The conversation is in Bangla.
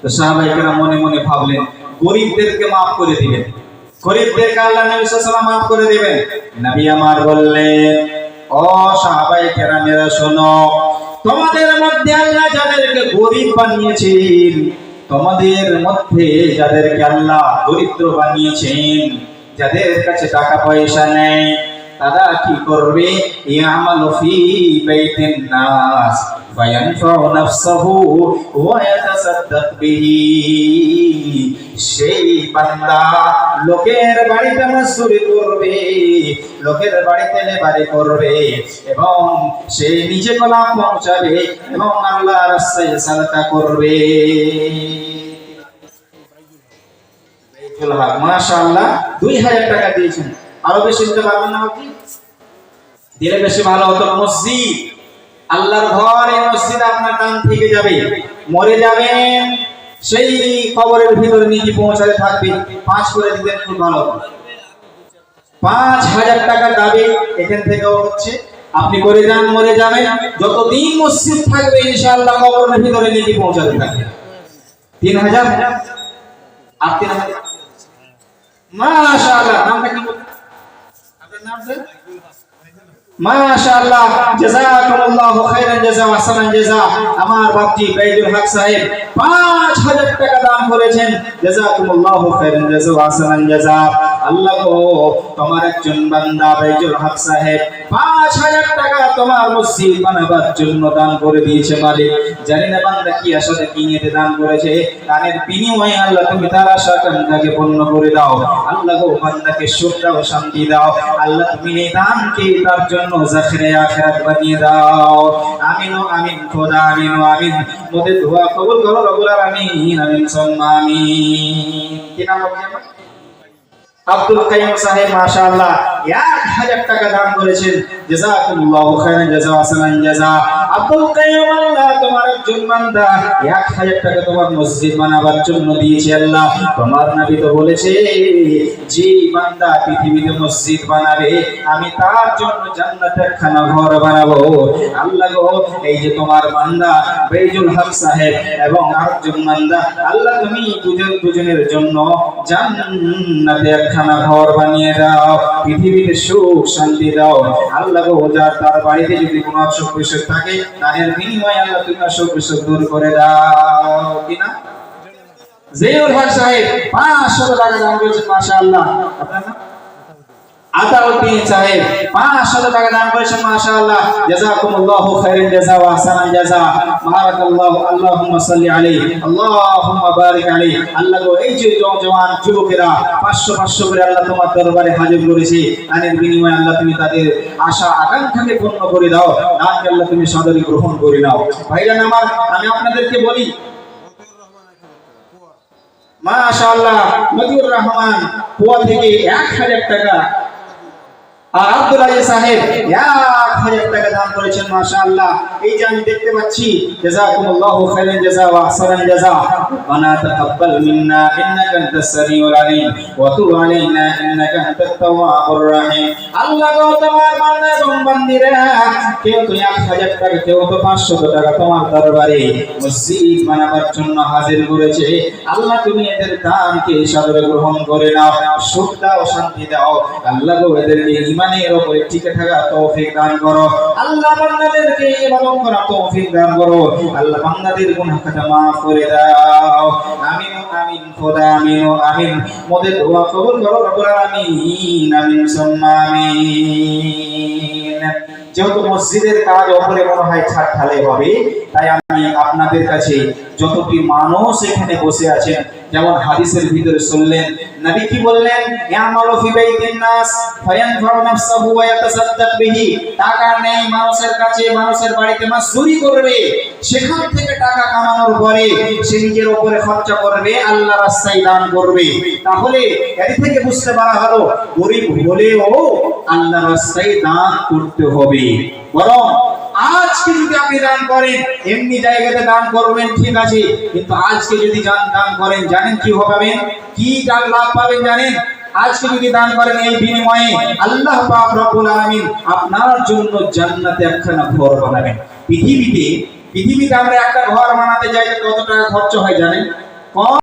তো সাহাবায়ে কেরাম মনে মনে ভাবলেন গরিবদেরকে maaf করে দিবেন, গরিবদেরকে আল্লাহ নবী সাল্লাল্লাহু আলাইহি ওয়াসাল্লাম maaf করে দিবেন। নবী আমার বললেন, ও সাহাবায়ে কেরামেরা শোনো, তোমাদের মধ্যে আল্লাহ যাদেরকে গরিব বানিয়েছেন, তোমাদের মধ্যে যাদেরকে আল্লাহ দরিদ্র বানিয়েছেন, যাদের কাছে টাকা পয়সা নেই, তারা কি করবে? ইয়ামালু ফি বাইতিন নাস ফায়ানফাউ নাফসাহু ওয়া ইয়াতাসাদ্দাক বিহি। সেই বান্দা লোকের বাড়িতে মজদুরি করবে, লোকের বাড়িতে লেবারি করবে এবং সে নিজে গোলাম পৌঁছাবে এবং আল্লাহর রাস্তায় সাদকা করবে। মাশাআল্লাহ 2000 টাকা দিয়েছেন, আরো বেশি দিতে পারবেন না আপনি? দিলে বেশি ভালো হতো। মসজিদ, আল্লাহর ঘর, এই মসজিদ আপনার দান থেকে যাবে, মরে যাবেন সেই কবরের ভিতরে নিয়ে পৌঁছাতে থাকবে। 5 করে দিতেন খুব ভালো হতো। 5000 টাকা দাবি এখান থেকেও হচ্ছে, আপনি করে যান, মরে যাবেন, যতদিন মসজিদ থাকবে ইনশাআল্লাহ কবরের ভিতরে নিয়ে পৌঁছাতে থাকবে। 3000 আর 3000। মাশাআল্লাহ, নামটা কি বলছেন? আপনার নাম স্যার? মাশাআল্লাহ, জাযাকুমুল্লাহু খাইরান জাযা ওয়া হাসানান জাযা। আমার বাপজি বাইদুল হক সাহেব 5000 টাকা দান করেছেন, জাযাকুমুল্লাহু খাইরান জাযা ওয়া হাসানান জাযা। আল্লাহ গো, তোমার একজন বান্দা বাইদুল হক সাহেব 5000 টাকা তোমার মসজিদ বানাবার জন্য দান করে দিয়েছে। মালিক জানি না বান্দা কি আশাতে কি নিয়ে দান করেছে, দানের বিনিময়ে আল্লাহ তুমি তার আশা আকাঙ্ক্ষাকে পূর্ণ করে দাও। আল্লাহ গো, বান্দাকে সুখ দাও, শান্তি দাও। আল্লাহ তুমি এই দানকে তার জন্য জাখিরে আখিরাত বানিয়ে দাও। আমিন ও আমিন, খোদা আমিন ও আমিন। মোদের দোয়া কবুল করো রব্বুল আলামিন, আমিন সুম্মা আমিন। কি নাম আপনার? আব্দুল কাইয়ুম সাহেব মাশাআল্লাহ 1000 টাকা দান করেছেন, জাযাকুমুল্লাহু খাইরান জাযা ওয়া হাসানান জাযা। আব্দুল কাইয়ুম, আল্লাহ তোমার একজন বান্দা 1000 টাকা তোমার মসজিদ বানাবার জন্য দিয়েছে। আল্লাহ তোমার নবী তো বলেছে, যে বান্দা পৃথিবীতে মসজিদ বানাবে আমি তার জন্য জান্নাতে একখানা ঘর বানাবো। আল্লাহ গো, এই যে তোমার বান্দা বাইজুল হক সাহেব এবং আরেকজন বান্দা, আল্লাহ তুমি দুজনের জন্য জান্নাতে একখানা ঘর বানিয়ে দাও, পৃথিবীতে সুখ শান্তি দাও। আল্লাহ গো, যার তার বাড়িতে যদি কোনো অসুখ বিসুখ থাকে, তাদের বিনিময়ে আল্লাহ তুমি অসুখ বিসুখ দূর করে দাও। কিনা জিয়াউল হক সাহেব 500 টাকা দান করেছেন, মাশাআল্লাহ। আপনার নাম? আতাউদ্দিন সাহেব 500 টাকা দান করেছেন, মাশাআল্লাহ। জাযাকুমুল্লাহু খাইরান জাযা ওয়া হাসানান জাযা। বারাকাল্লাহু, আল্লাহুম্মা সাল্লি আলাইহি, আল্লাহুম্মা বারিক আলাইহি। আল্লাহ গো, এই যে জওয়ান যুবকেরা 500 করে আল্লাহ তোমার দরবারে হাজির করেছে, দানের বিনিময়ে আল্লাহ তুমি তাদের আশা আকাঙ্ক্ষাকে পূর্ণ করে দাও। দানকে আল্লাহ তুমি সাদরে গ্রহণ করে নাও। ভাইরা আমার, আমি আপনাদেরকে বলি, মাশাআল্লাহ মতিউর রহমান পোয়া থেকে 1000 টাকা, আর আব্দুল আজিজ সাহেব 1000 টাকা দান করেছেন, মাশাআল্লাহ। এই যে আমি দেখতে পাচ্ছি, জাযাকুমুল্লাহু খাইরান জাযা ওয়া হাসানান জাযা। ওয়ানা তাকাব্বাল মিন্না ইন্নাকা আনতাস সামিউল আলিম ওয়া তুব আলাইনা ইন্নাকা আনতাত তাওয়াবুর রহিম। আল্লাহ গো, তোমার বান্দা এবং বান্দীরা কেউ তো 1000 টাকা, কেউ তো 500 টাকা তোমার দরবারে মসজিদ বানাবার জন্য হাজির করেছে। আল্লাহ তুমি এদের দানকে সাদরে গ্রহণ করে নাও, সুখ দাও, শান্তি দাও। আল্লাহ গো, এদেরকে ইমানের উপরে টিকে থাকা তৌফিক দান করো। আল্লাহ বান্দাদেরকে ইবাদত করার তৌফিক দান করো। আল্লাহ বান্দাদের গুনাহ খাতা maaf করে দাও। আমিন আমিন, খোদা আমিন আমিন। মোদের দোয়া কবুল করো রব্বুল আলামিন, আমিন সুম্মা আমিন। যেহেতু মসজিদের কাজ উপরে মনে হয় ছাদ ঢালাই হবে, তাই আমি আপনাদের কাছে যতটি মানুষ এখানে বসে আছেন, যেমন হাদিসের ভিতরে শুনলেন নবী কি বললেন, ইয়ামালু ফি বাইতিন নাস ফায়ানফাউ নাফসাহু ওয়া ইয়াতাসাদ্দাক বিহি। টাকা নেই মানুষের কাছে, মানুষের বাড়িতে মজদুরি করবে, সেখান থেকে টাকা কামানোর পরে সে নিজের উপরে খরচা করবে, আল্লাহর রাস্তায় দান করবে। তাহলে এর থেকে বুঝতে পারা হলো, গরিব হলেও আল্লাহর রাস্তায় দান করতে হবে। বরং আজকে যদি আপনি দান করেন, এমনি জায়গাতে দান করবেন ঠিক আছে, কিন্তু আজকে যদি দান করেন, জানেন কি পাবেন, কি লাভ পাবেন জানেন? আজকে যদি দান করেন, এই বিনিময়ে আল্লাহ পাক রব্বুল আলামিন আপনার জন্য জান্নাতে একখানা ঘর বানাবেন। পৃথিবীতে আমরা একটা ঘর বানাতে যাই কত টাকা খরচ হয় জানেন? কম